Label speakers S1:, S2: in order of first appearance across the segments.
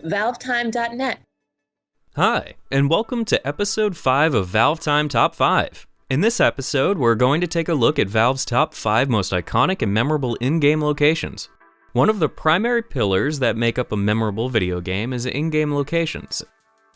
S1: ValveTime.net.
S2: Hi, and welcome to episode 5 of ValveTime Top 5. In this episode, we're going to take a look at Valve's top 5 most iconic and memorable in-game locations. One of the primary pillars that make up a memorable video game is in-game locations.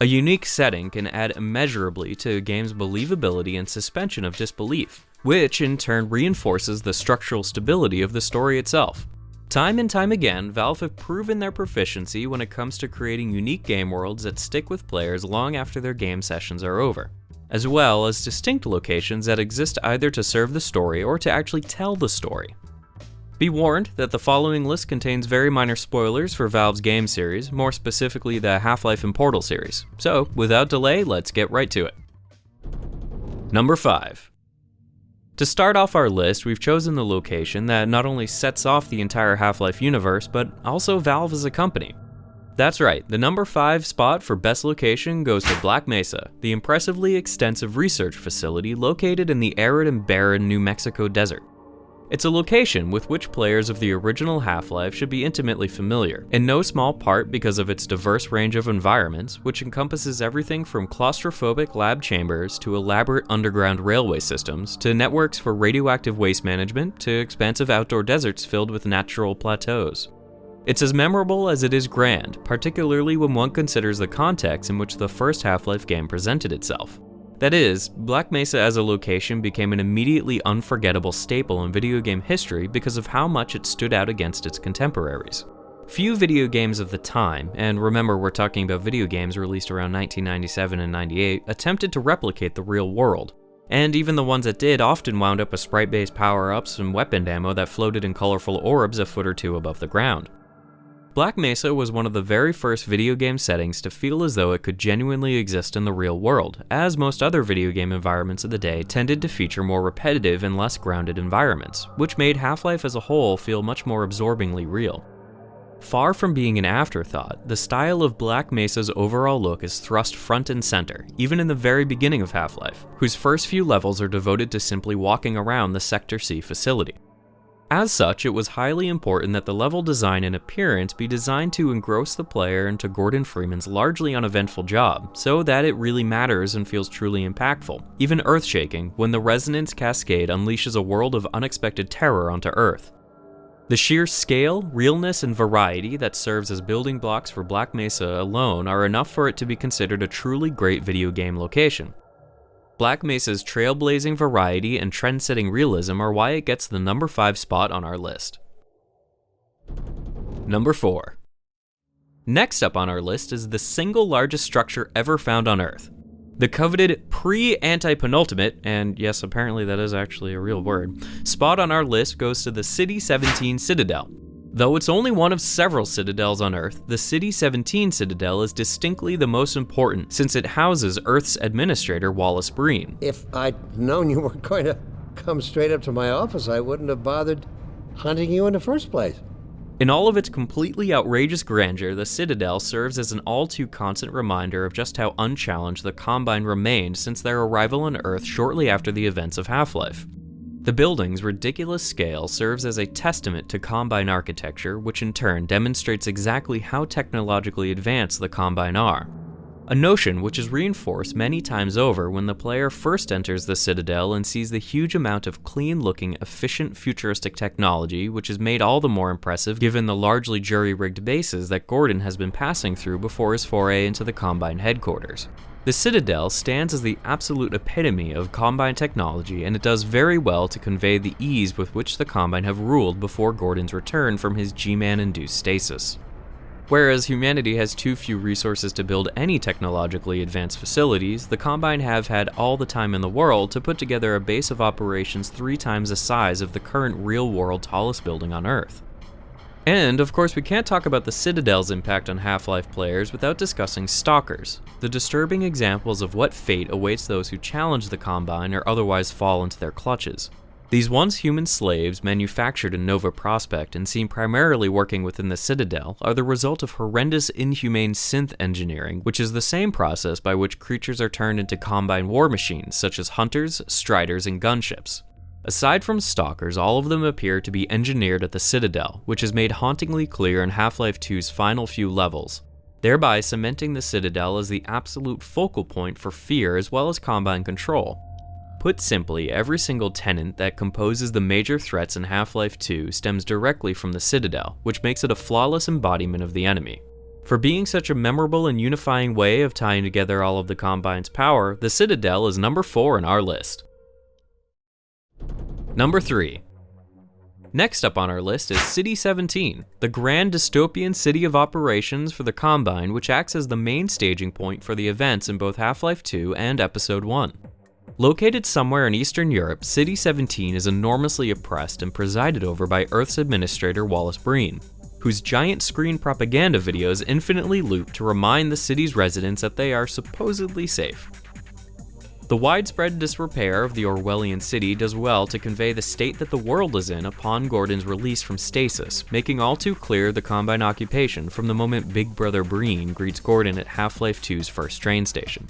S2: A unique setting can add immeasurably to a game's believability and suspension of disbelief, which in turn reinforces the structural stability of the story itself. Time and time again, Valve have proven their proficiency when it comes to creating unique game worlds that stick with players long after their game sessions are over, as well as distinct locations that exist either to serve the story or to actually tell the story. Be warned that the following list contains very minor spoilers for Valve's game series, more specifically the Half-Life and Portal series. So, without delay, let's get right to it. Number 5. To start off our list, we've chosen the location that not only sets off the entire Half-Life universe, but also Valve as a company. That's right, the number 5 spot for best location goes to Black Mesa, the impressively extensive research facility located in the arid and barren New Mexico desert. It's a location with which players of the original Half-Life should be intimately familiar, in no small part because of its diverse range of environments, which encompasses everything from claustrophobic lab chambers to elaborate underground railway systems, to networks for radioactive waste management, to expansive outdoor deserts filled with natural plateaus. It's as memorable as it is grand, particularly when one considers the context in which the first Half-Life game presented itself. That is, Black Mesa as a location became an immediately unforgettable staple in video game history because of how much it stood out against its contemporaries. Few video games of the time, and remember we're talking about video games released around 1997 and 98, attempted to replicate the real world. And even the ones that did often wound up with sprite-based power-ups and weapon ammo that floated in colorful orbs a foot or two above the ground. Black Mesa was one of the very first video game settings to feel as though it could genuinely exist in the real world, as most other video game environments of the day tended to feature more repetitive and less grounded environments, which made Half-Life as a whole feel much more absorbingly real. Far from being an afterthought, the style of Black Mesa's overall look is thrust front and center, even in the very beginning of Half-Life, whose first few levels are devoted to simply walking around the Sector C facility. As such, it was highly important that the level design and appearance be designed to engross the player into Gordon Freeman's largely uneventful job, so that it really matters and feels truly impactful, even earth-shaking, when the resonance cascade unleashes a world of unexpected terror onto Earth. The sheer scale, realness, and variety that serves as building blocks for Black Mesa alone are enough for it to be considered a truly great video game location. Black Mesa's trailblazing variety and trend-setting realism are why it gets the number 5 spot on our list. Number 4. Next up on our list is the single largest structure ever found on Earth. The coveted pre-anti-penultimate, and yes, apparently that is actually a real word, spot on our list goes to the City 17 Citadel. Though it's only one of several citadels on Earth, the City 17 Citadel is distinctly the most important since it houses Earth's administrator, Wallace Breen.
S3: If I'd known you weren't going to come straight up to my office, I wouldn't have bothered hunting you in the first place.
S2: In all of its completely outrageous grandeur, the Citadel serves as an all-too-constant reminder of just how unchallenged the Combine remained since their arrival on Earth shortly after the events of Half-Life. The building's ridiculous scale serves as a testament to Combine architecture, which in turn demonstrates exactly how technologically advanced the Combine are. A notion which is reinforced many times over when the player first enters the Citadel and sees the huge amount of clean-looking, efficient, futuristic technology, which is made all the more impressive given the largely jury-rigged bases that Gordon has been passing through before his foray into the Combine headquarters. The Citadel stands as the absolute epitome of Combine technology, and it does very well to convey the ease with which the Combine have ruled before Gordon's return from his G-Man-induced stasis. Whereas humanity has too few resources to build any technologically advanced facilities, the Combine have had all the time in the world to put together a base of operations 3 times the size of the current real-world tallest building on Earth. And, of course, we can't talk about the Citadel's impact on Half-Life players without discussing Stalkers, the disturbing examples of what fate awaits those who challenge the Combine or otherwise fall into their clutches. These once human slaves, manufactured in Nova Prospekt and seen primarily working within the Citadel, are the result of horrendous inhumane synth engineering, which is the same process by which creatures are turned into Combine war machines such as hunters, striders, and gunships. Aside from Stalkers, all of them appear to be engineered at the Citadel, which is made hauntingly clear in Half-Life 2's final few levels. thereby cementing the Citadel as the absolute focal point for fear as well as Combine control. Put simply, every single tenant that composes the major threats in Half-Life 2 stems directly from the Citadel, which makes it a flawless embodiment of the enemy. For being such a memorable and unifying way of tying together all of the Combine's power, the Citadel is number 4 on our list. Number 3. Next up on our list is City 17, the grand dystopian city of operations for the Combine, which acts as the main staging point for the events in both Half-Life 2 and Episode 1. Located somewhere in Eastern Europe, City 17 is enormously oppressed and presided over by Earth's administrator Wallace Breen, whose giant screen propaganda videos infinitely loop to remind the city's residents that they are supposedly safe. The widespread disrepair of the Orwellian city does well to convey the state that the world is in upon Gordon's release from stasis, making all too clear the Combine occupation from the moment Big Brother Breen greets Gordon at Half-Life 2's first train station.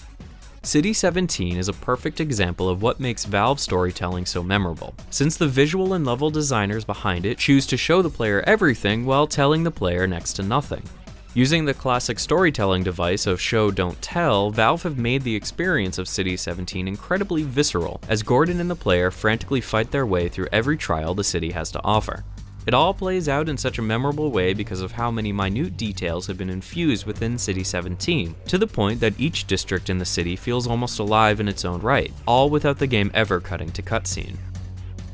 S2: City 17 is a perfect example of what makes Valve storytelling so memorable, since the visual and level designers behind it choose to show the player everything while telling the player next to nothing. Using the classic storytelling device of show don't tell, Valve have made the experience of City 17 incredibly visceral, as Gordon and the player frantically fight their way through every trial the city has to offer. It all plays out in such a memorable way because of how many minute details have been infused within City 17, to the point that each district in the city feels almost alive in its own right, all without the game ever cutting to cutscene.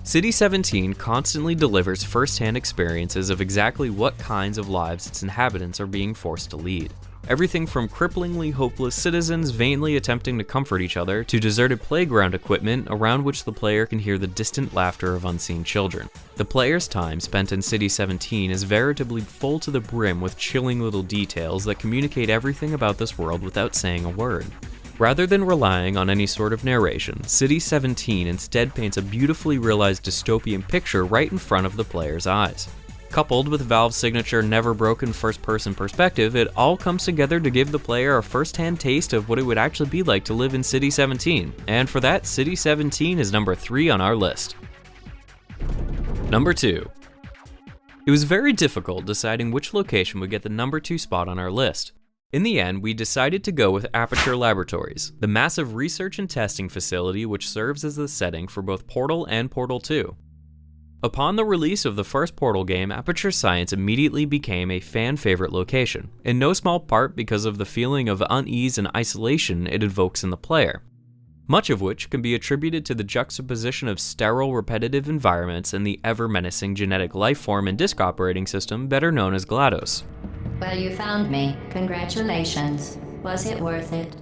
S2: City 17 constantly delivers first-hand experiences of exactly what kinds of lives its inhabitants are being forced to lead. Everything from cripplingly hopeless citizens vainly attempting to comfort each other to deserted playground equipment around which the player can hear the distant laughter of unseen children. The player's time spent in City 17 is veritably full to the brim with chilling little details that communicate everything about this world without saying a word. Rather than relying on any sort of narration, City 17 instead paints a beautifully realized dystopian picture right in front of the player's eyes. Coupled with Valve's signature never-broken first-person perspective, it all comes together to give the player a first-hand taste of what it would actually be like to live in City 17, and for that, City 17 is number 3 on our list. Number 2. It was very difficult deciding which location would get the number 2 spot on our list. In the end, we decided to go with Aperture Laboratories, the massive research and testing facility which serves as the setting for both Portal and Portal 2. Upon the release of the first Portal game, Aperture Science immediately became a fan-favorite location, in no small part because of the feeling of unease and isolation it evokes in the player, much of which can be attributed to the juxtaposition of sterile, repetitive environments and the ever-menacing genetic lifeform and disk operating system better known as GLaDOS.
S1: Well, you found me. Congratulations. Was it worth it?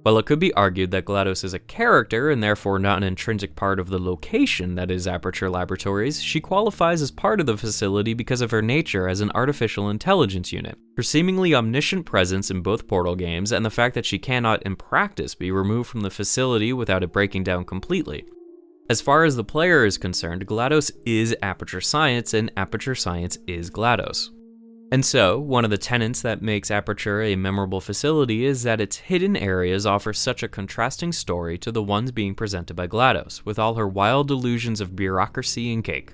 S2: While it could be argued that GLaDOS is a character and therefore not an intrinsic part of the location that is Aperture Laboratories, she qualifies as part of the facility because of her nature as an artificial intelligence unit, her seemingly omniscient presence in both Portal games, and the fact that she cannot, in practice, be removed from the facility without it breaking down completely. As far as the player is concerned, GLaDOS is Aperture Science, and Aperture Science is GLaDOS. And so, one of the tenets that makes Aperture a memorable facility is that its hidden areas offer such a contrasting story to the ones being presented by GLaDOS, with all her wild delusions of bureaucracy and cake.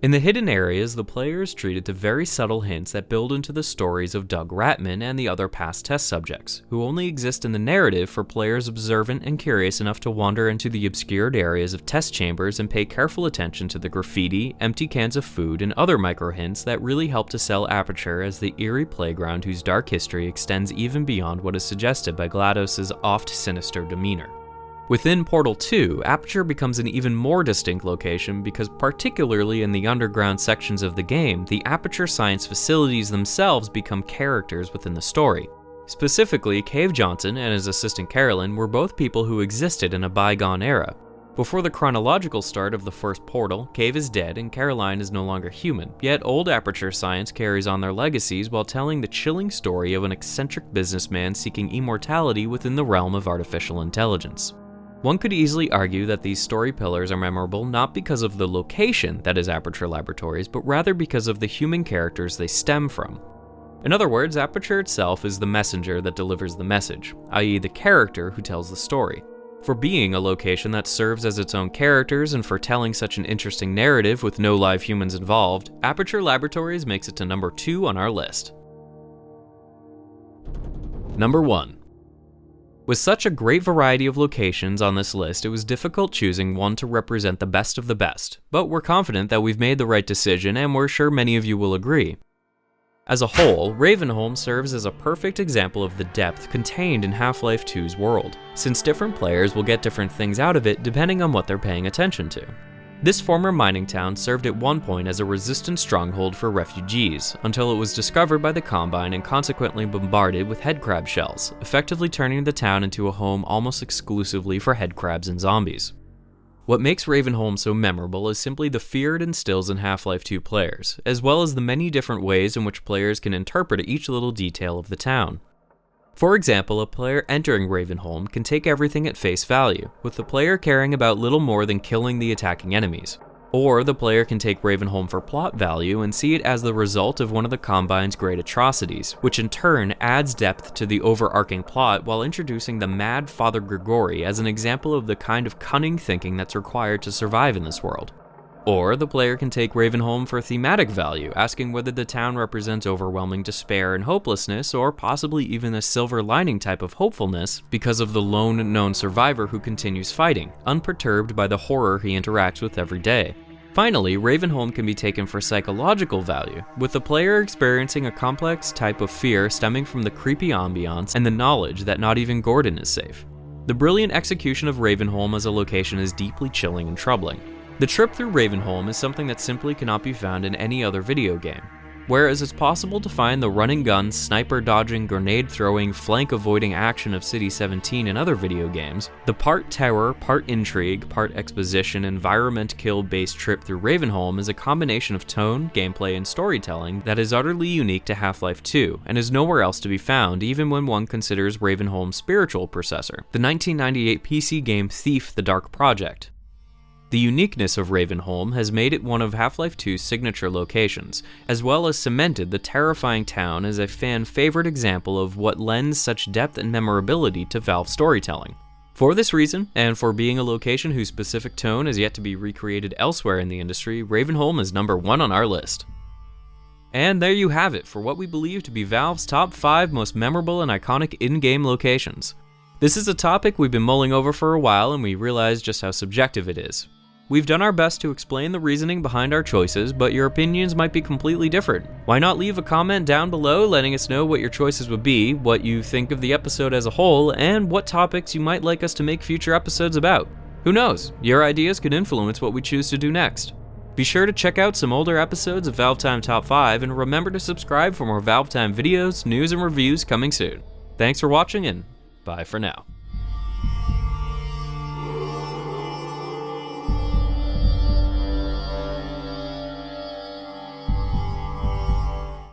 S2: In the hidden areas, the player is treated to very subtle hints that build into the stories of Doug Ratman and the other past test subjects, who only exist in the narrative for players observant and curious enough to wander into the obscured areas of test chambers and pay careful attention to the graffiti, empty cans of food, and other micro-hints that really help to sell Aperture as the eerie playground whose dark history extends even beyond what is suggested by GLaDOS' oft sinister demeanor. Within Portal 2, Aperture becomes an even more distinct location because particularly in the underground sections of the game, the Aperture Science facilities themselves become characters within the story. Specifically, Cave Johnson and his assistant Carolyn were both people who existed in a bygone era. Before the chronological start of the first Portal, Cave is dead and Caroline is no longer human, yet old Aperture Science carries on their legacies while telling the chilling story of an eccentric businessman seeking immortality within the realm of artificial intelligence. One could easily argue that these story pillars are memorable not because of the location that is Aperture Laboratories, but rather because of the human characters they stem from. In other words, Aperture itself is the messenger that delivers the message, i.e. the character who tells the story. For being a location that serves as its own characters and for telling such an interesting narrative with no live humans involved, Aperture Laboratories makes it to number 2 on our list. Number 1. With such a great variety of locations on this list, it was difficult choosing one to represent the best of the best, but we're confident that we've made the right decision and we're sure many of you will agree. As a whole, Ravenholm serves as a perfect example of the depth contained in Half-Life 2's world, since different players will get different things out of it depending on what they're paying attention to. This former mining town served at one point as a resistant stronghold for refugees, until it was discovered by the Combine and consequently bombarded with headcrab shells, effectively turning the town into a home almost exclusively for headcrabs and zombies. What makes Ravenholm so memorable is simply the fear it instills in Half-Life 2 players, as well as the many different ways in which players can interpret each little detail of the town. For example, a player entering Ravenholm can take everything at face value, with the player caring about little more than killing the attacking enemies. Or the player can take Ravenholm for plot value and see it as the result of one of the Combine's great atrocities, which in turn adds depth to the overarching plot while introducing the mad Father Grigori as an example of the kind of cunning thinking that's required to survive in this world. Or the player can take Ravenholm for thematic value, asking whether the town represents overwhelming despair and hopelessness, or possibly even a silver lining type of hopefulness because of the lone known survivor who continues fighting, unperturbed by the horror he interacts with every day. Finally, Ravenholm can be taken for psychological value, with the player experiencing a complex type of fear stemming from the creepy ambiance and the knowledge that not even Gordon is safe. The brilliant execution of Ravenholm as a location is deeply chilling and troubling. The trip through Ravenholm is something that simply cannot be found in any other video game. Whereas it's possible to find the running gun, sniper dodging, grenade throwing, flank avoiding action of City 17 in other video games, the part terror, part intrigue, part exposition, environment kill based trip through Ravenholm is a combination of tone, gameplay, and storytelling that is utterly unique to Half-Life 2 and is nowhere else to be found even when one considers Ravenholm's spiritual predecessor, the 1998 PC game Thief: The Dark Project. The uniqueness of Ravenholm has made it one of Half-Life 2's signature locations, as well as cemented the terrifying town as a fan-favorite example of what lends such depth and memorability to Valve storytelling. For this reason, and for being a location whose specific tone is yet to be recreated elsewhere in the industry, Ravenholm is number 1 on our list. And there you have it for what we believe to be Valve's top 5 most memorable and iconic in-game locations. This is a topic we've been mulling over for a while, and we realize just how subjective it is. We've done our best to explain the reasoning behind our choices, but your opinions might be completely different. Why not leave a comment down below letting us know what your choices would be, what you think of the episode as a whole, and what topics you might like us to make future episodes about. Who knows, your ideas could influence what we choose to do next. Be sure to check out some older episodes of ValveTime Top 5, and remember to subscribe for more ValveTime videos, news, and reviews coming soon. Thanks for watching, and bye for now.